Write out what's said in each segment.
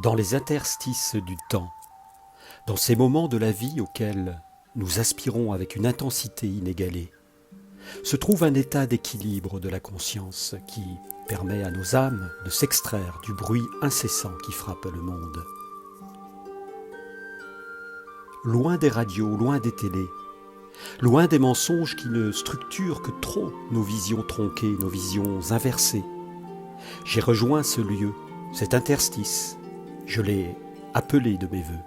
Dans les interstices du temps, dans ces moments de la vie auxquels nous aspirons avec une intensité inégalée, se trouve un état d'équilibre de la conscience qui permet à nos âmes de s'extraire du bruit incessant qui frappe le monde. Loin des radios, loin des télés, loin des mensonges qui ne structurent que trop nos visions tronquées, nos visions inversées, j'ai rejoint ce lieu, cet interstice. Je l'ai appelé de mes vœux.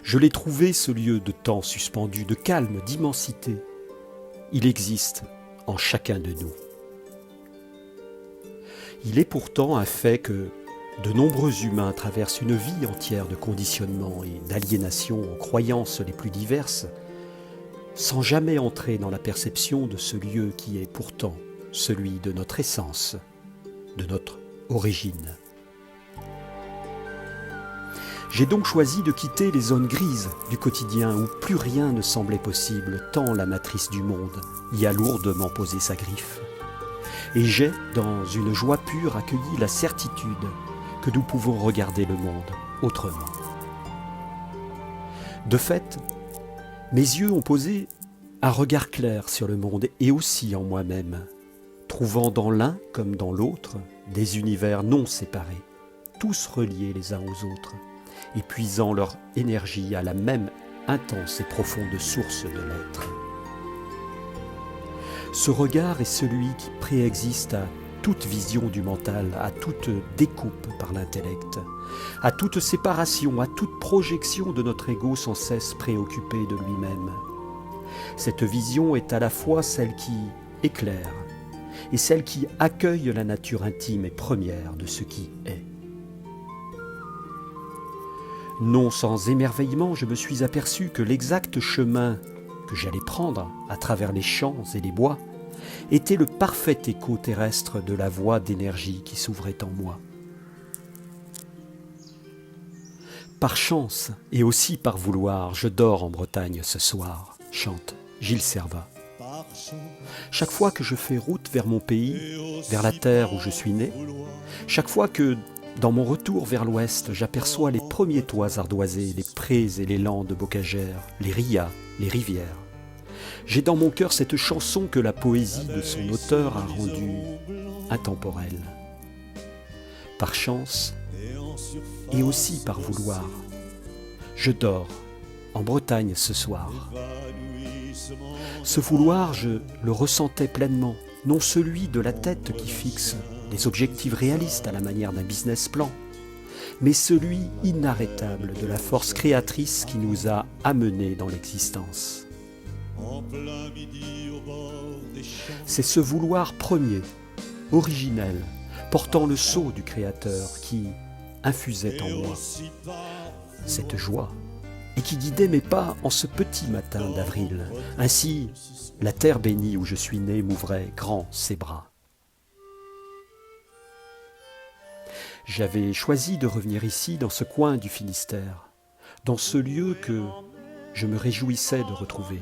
Je l'ai trouvé, ce lieu de temps suspendu, de calme, d'immensité. Il existe en chacun de nous. Il est pourtant un fait que de nombreux humains traversent une vie entière de conditionnement et d'aliénation aux croyances les plus diverses, sans jamais entrer dans la perception de ce lieu qui est pourtant celui de notre essence, de notre origine. J'ai donc choisi de quitter les zones grises du quotidien où plus rien ne semblait possible, tant la matrice du monde y a lourdement posé sa griffe. Et j'ai, dans une joie pure, accueilli la certitude que nous pouvons regarder le monde autrement. De fait, mes yeux ont posé un regard clair sur le monde et aussi en moi-même, trouvant dans l'un comme dans l'autre des univers non séparés, tous reliés les uns aux autres, et puisant leur énergie à la même intense et profonde source de l'être. Ce regard est celui qui préexiste à toute vision du mental, à toute découpe par l'intellect, à toute séparation, à toute projection de notre ego sans cesse préoccupé de lui-même. Cette vision est à la fois celle qui éclaire et celle qui accueille la nature intime et première de ce qui est. Non sans émerveillement, je me suis aperçu que l'exact chemin que j'allais prendre à travers les champs et les bois était le parfait écho terrestre de la voie d'énergie qui s'ouvrait en moi. Par chance et aussi par vouloir, je dors en Bretagne ce soir, chante Gilles Servat. Chaque fois que je fais route vers mon pays, vers la terre où je suis né, chaque fois que dans mon retour vers l'ouest, j'aperçois les premiers toits ardoisés, les prés et les landes bocagères, les rias, les rivières. J'ai dans mon cœur cette chanson que la poésie de son auteur a rendue intemporelle. Par chance et aussi par vouloir, je dors en Bretagne ce soir. Ce vouloir, je le ressentais pleinement, non celui de la tête qui fixe des objectifs réalistes à la manière d'un business plan, mais celui inarrêtable de la force créatrice qui nous a amenés dans l'existence. C'est ce vouloir premier, originel, portant le sceau du Créateur qui infusait en moi cette joie et qui guidait mes pas en ce petit matin d'avril. Ainsi, la terre bénie où je suis né m'ouvrait grand ses bras. J'avais choisi de revenir ici, dans ce coin du Finistère, dans ce lieu que je me réjouissais de retrouver.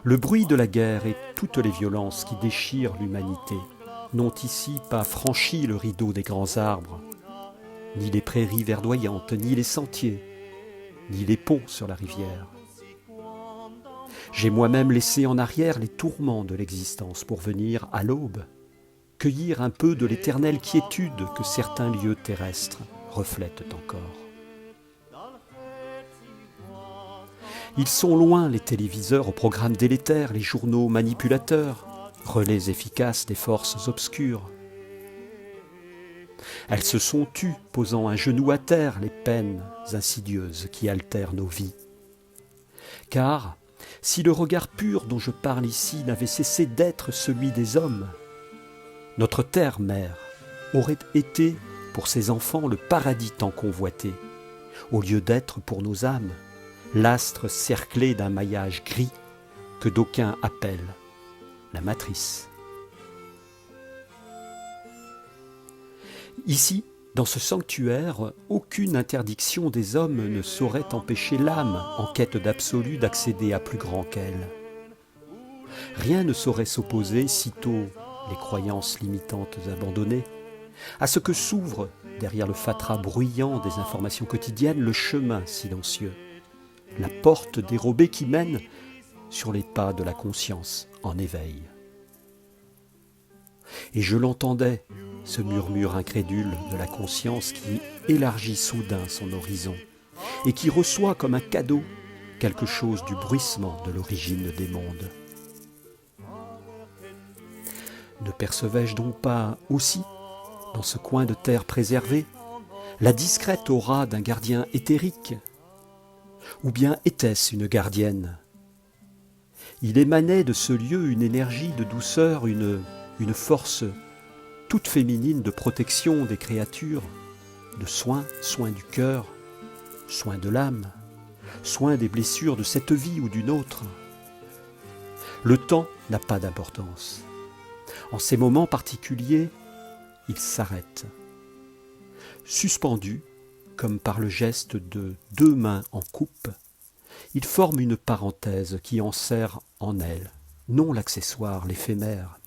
Le bruit de la guerre et toutes les violences qui déchirent l'humanité n'ont ici pas franchi le rideau des grands arbres, ni les prairies verdoyantes, ni les sentiers, ni les ponts sur la rivière. J'ai moi-même laissé en arrière les tourments de l'existence pour venir, à l'aube, cueillir un peu de l'éternelle quiétude que certains lieux terrestres reflètent encore. Ils sont loin les téléviseurs aux programmes délétères, les journaux manipulateurs, relais efficaces des forces obscures. Elles se sont tues, posant un genou à terre les peines insidieuses qui altèrent nos vies. Car, si le regard pur dont je parle ici n'avait cessé d'être celui des hommes, notre terre-mère aurait été pour ses enfants le paradis tant convoité, au lieu d'être pour nos âmes l'astre cerclé d'un maillage gris que d'aucuns appellent la matrice. Ici, dans ce sanctuaire, aucune interdiction des hommes ne saurait empêcher l'âme, en quête d'absolu, d'accéder à plus grand qu'elle. Rien ne saurait s'opposer, sitôt les croyances limitantes abandonnées, à ce que s'ouvre derrière le fatras bruyant des informations quotidiennes, le chemin silencieux, la porte dérobée qui mène sur les pas de la conscience en éveil. Et je l'entendais, ce murmure incrédule de la conscience qui élargit soudain son horizon et qui reçoit comme un cadeau quelque chose du bruissement de l'origine des mondes. Ne percevais-je donc pas aussi, dans ce coin de terre préservé, la discrète aura d'un gardien éthérique? Ou bien était-ce une gardienne? Il émanait de ce lieu une énergie de douceur, une force toute féminine de protection des créatures, de soin du cœur, soin de l'âme, soin des blessures de cette vie ou d'une autre. Le temps n'a pas d'importance. En ces moments particuliers, il s'arrête. Suspendu, comme par le geste de deux mains en coupe, il forme une parenthèse qui enserre en elle, non l'accessoire, l'éphémère,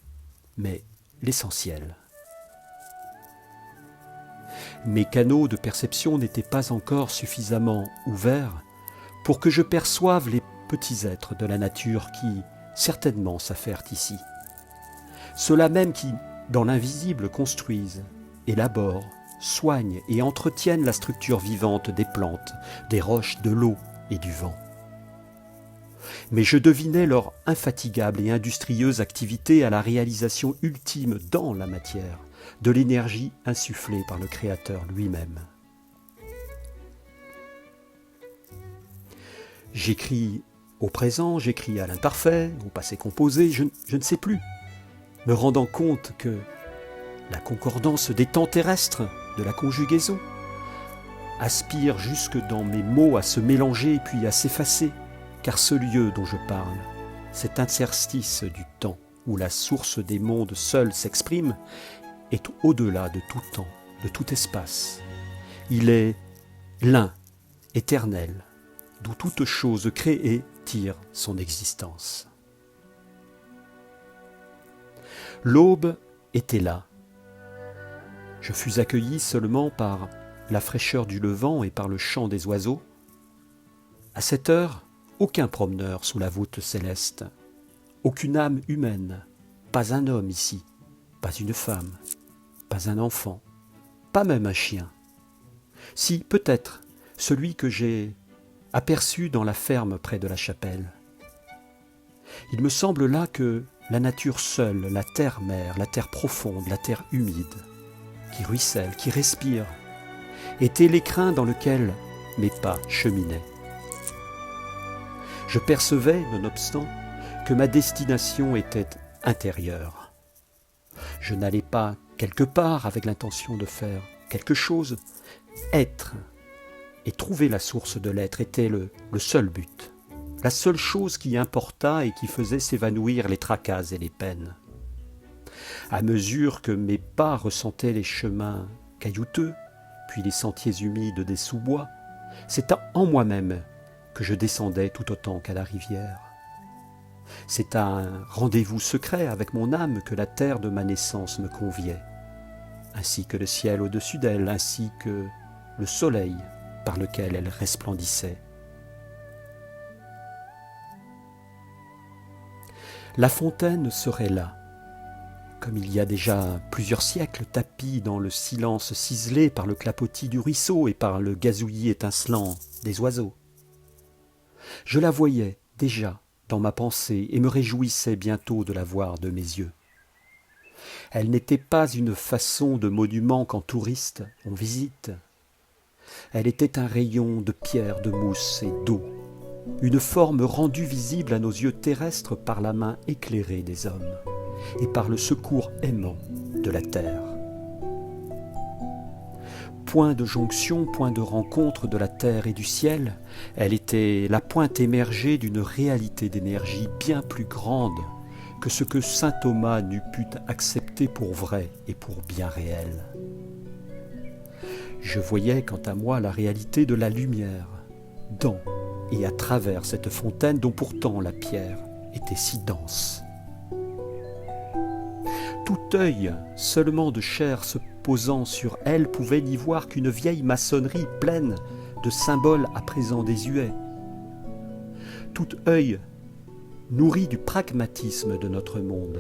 mais l'essentiel. Mes canaux de perception n'étaient pas encore suffisamment ouverts pour que je perçoive les petits êtres de la nature qui, certainement, s'affairent ici. Ceux-là même qui, dans l'invisible, construisent, élaborent, soignent et entretiennent la structure vivante des plantes, des roches, de l'eau et du vent. Mais je devinais leur infatigable et industrieuse activité à la réalisation ultime dans la matière de l'énergie insufflée par le Créateur lui-même. J'écris au présent, j'écris à l'imparfait, au passé composé, je ne sais plus, me rendant compte que la concordance des temps terrestres, de la conjugaison, aspire jusque dans mes mots à se mélanger puis à s'effacer, car ce lieu dont je parle, cet interstice du temps où la source des mondes seule s'exprime, est au-delà de tout temps, de tout espace. Il est l'un, éternel, d'où toute chose créée tire son existence. L'aube était là. Je fus accueilli seulement par la fraîcheur du levant et par le chant des oiseaux. À cette heure, aucun promeneur sous la voûte céleste, aucune âme humaine, pas un homme ici, pas une femme, pas un enfant, pas même un chien. Si, peut-être, celui que j'ai aperçu dans la ferme près de la chapelle. Il me semble là que la nature seule, la terre-mère, la terre profonde, la terre humide, qui ruisselle, qui respire, était l'écrin dans lequel mes pas cheminaient. Je percevais, nonobstant, que ma destination était intérieure. Je n'allais pas quelque part avec l'intention de faire quelque chose. Être et trouver la source de l'être était le seul but, la seule chose qui importa et qui faisait s'évanouir les tracas et les peines. À mesure que mes pas ressentaient les chemins caillouteux, puis les sentiers humides des sous-bois, c'est en moi-même que je descendais tout autant qu'à la rivière. C'est à un rendez-vous secret avec mon âme que la terre de ma naissance me conviait, ainsi que le ciel au-dessus d'elle, ainsi que le soleil par lequel elle resplendissait. La fontaine serait là, comme il y a déjà plusieurs siècles, tapie dans le silence ciselé par le clapotis du ruisseau et par le gazouillis étincelant des oiseaux. Je la voyais déjà dans ma pensée et me réjouissais bientôt de la voir de mes yeux. Elle n'était pas une façon de monument qu'en touriste on visite. Elle était un rayon de pierre, de mousse et d'eau, une forme rendue visible à nos yeux terrestres par la main éclairée des hommes et par le secours aimant de la terre. Point de jonction, point de rencontre de la terre et du ciel, elle était la pointe émergée d'une réalité d'énergie bien plus grande que ce que saint Thomas n'eût pu accepter pour vrai et pour bien réel. Je voyais quant à moi la réalité de la lumière, dans et à travers cette fontaine dont pourtant la pierre était si dense. Tout tout œil seulement de chair se posant sur elle pouvait n'y voir qu'une vieille maçonnerie pleine de symboles à présent désuets. Tout œil nourri du pragmatisme de notre monde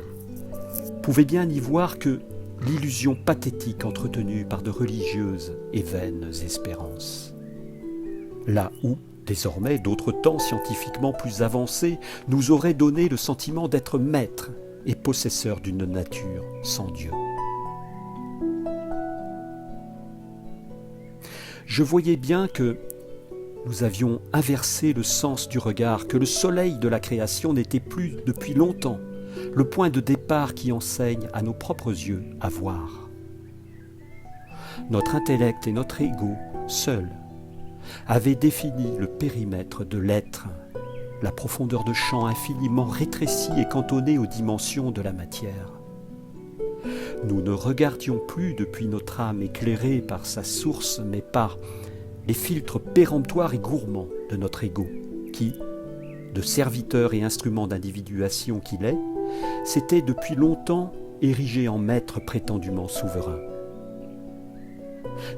pouvait bien n'y voir que l'illusion pathétique entretenue par de religieuses et vaines espérances. Là où, désormais, d'autres temps scientifiquement plus avancés nous auraient donné le sentiment d'être maîtres et possesseurs d'une nature sans Dieu. Je voyais bien que nous avions inversé le sens du regard, que le soleil de la création n'était plus depuis longtemps le point de départ qui enseigne à nos propres yeux à voir. Notre intellect et notre ego, seuls, avaient défini le périmètre de l'être, la profondeur de champ infiniment rétrécie et cantonnée aux dimensions de la matière. Nous ne regardions plus depuis notre âme éclairée par sa source, mais par les filtres péremptoires et gourmands de notre ego, qui, de serviteur et instrument d'individuation qu'il est, s'était depuis longtemps érigé en maître prétendument souverain.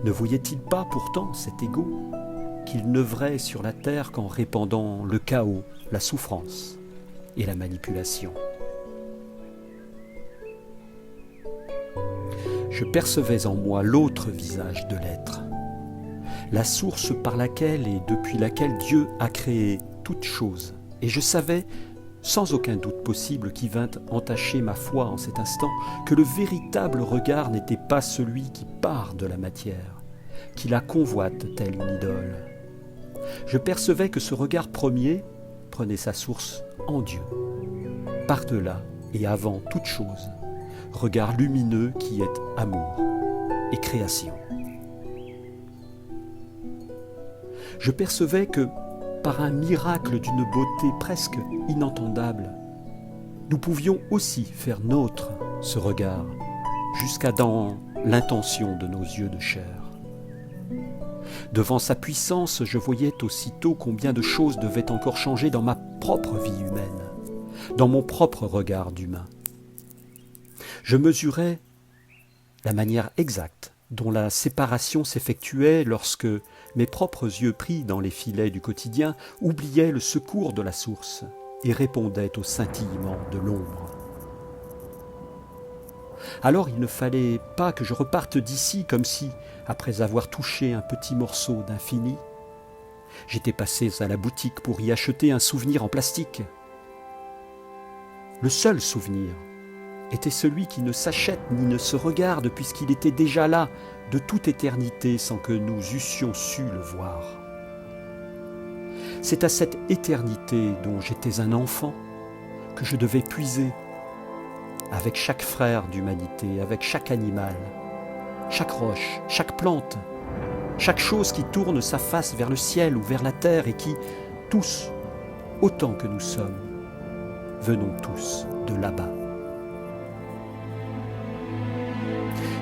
Ne voyait-il pas pourtant cet ego qu'il n'œuvrait sur la terre qu'en répandant le chaos, la souffrance et la manipulation? Je percevais en moi l'autre visage de l'être, la source par laquelle et depuis laquelle Dieu a créé toutes choses, et je savais, sans aucun doute possible qui vint entacher ma foi en cet instant, que le véritable regard n'était pas celui qui part de la matière, qui la convoite telle une idole. Je percevais que ce regard premier prenait sa source en Dieu, par-delà et avant toute chose, regard lumineux qui est amour et création. Je percevais que, par un miracle d'une beauté presque inentendable, nous pouvions aussi faire nôtre ce regard, jusqu'à dans l'intention de nos yeux de chair. Devant sa puissance, je voyais aussitôt combien de choses devaient encore changer dans ma propre vie humaine, dans mon propre regard d'humain. Je mesurais la manière exacte dont la séparation s'effectuait lorsque mes propres yeux pris dans les filets du quotidien oubliaient le secours de la source et répondaient au scintillement de l'ombre. Alors il ne fallait pas que je reparte d'ici comme si, après avoir touché un petit morceau d'infini, j'étais passé à la boutique pour y acheter un souvenir en plastique. Le seul souvenir était celui qui ne s'achète ni ne se regarde puisqu'il était déjà là de toute éternité sans que nous eussions su le voir. C'est à cette éternité dont j'étais un enfant que je devais puiser avec chaque frère d'humanité, avec chaque animal, chaque roche, chaque plante, chaque chose qui tourne sa face vers le ciel ou vers la terre et qui, tous, autant que nous sommes, venons tous de là-bas.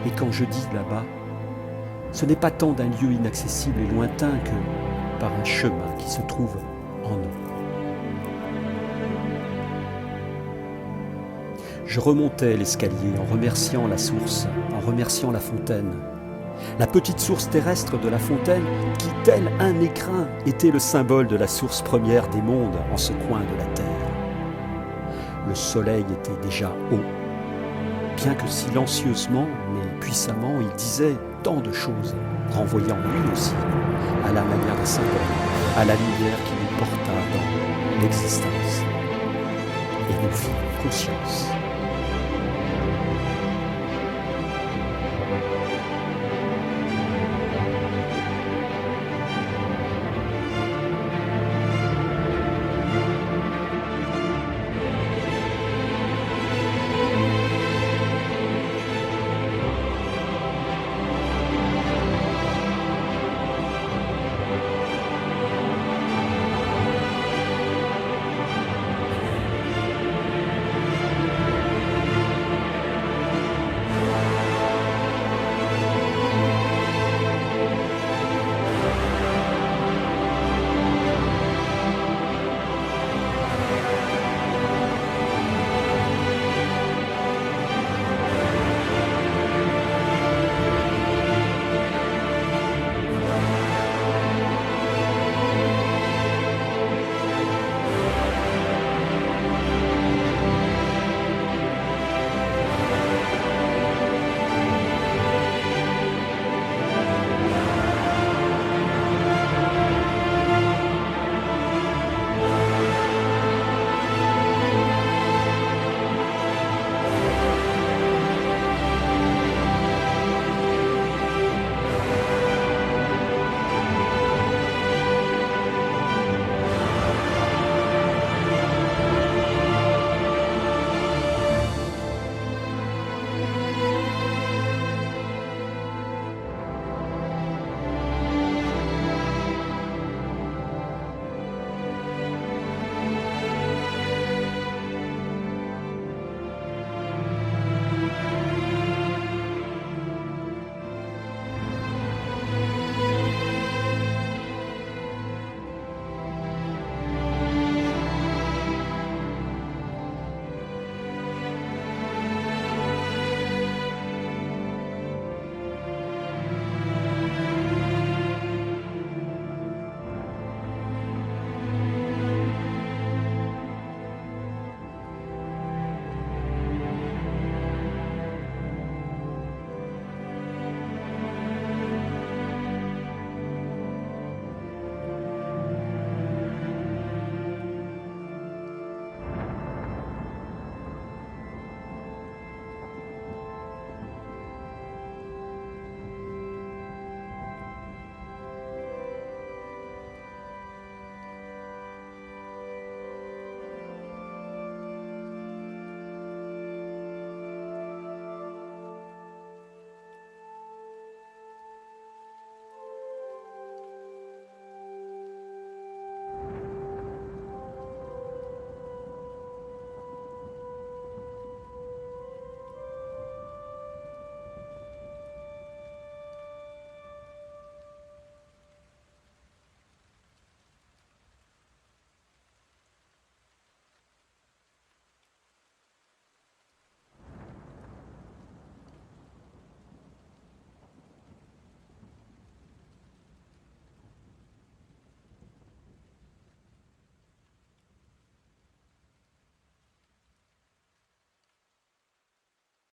Et quand je dis là-bas, ce n'est pas tant d'un lieu inaccessible et lointain que par un chemin qui se trouve en nous. Je remontais l'escalier en remerciant la source, en remerciant la fontaine. La petite source terrestre de la fontaine qui, tel un écrin, était le symbole de la source première des mondes en ce coin de la terre. Le soleil était déjà haut. Bien que silencieusement, mais puissamment, il disait tant de choses, renvoyant lui aussi à la manière des symboles, à la lumière qui nous porta dans l'existence et nous fit conscience.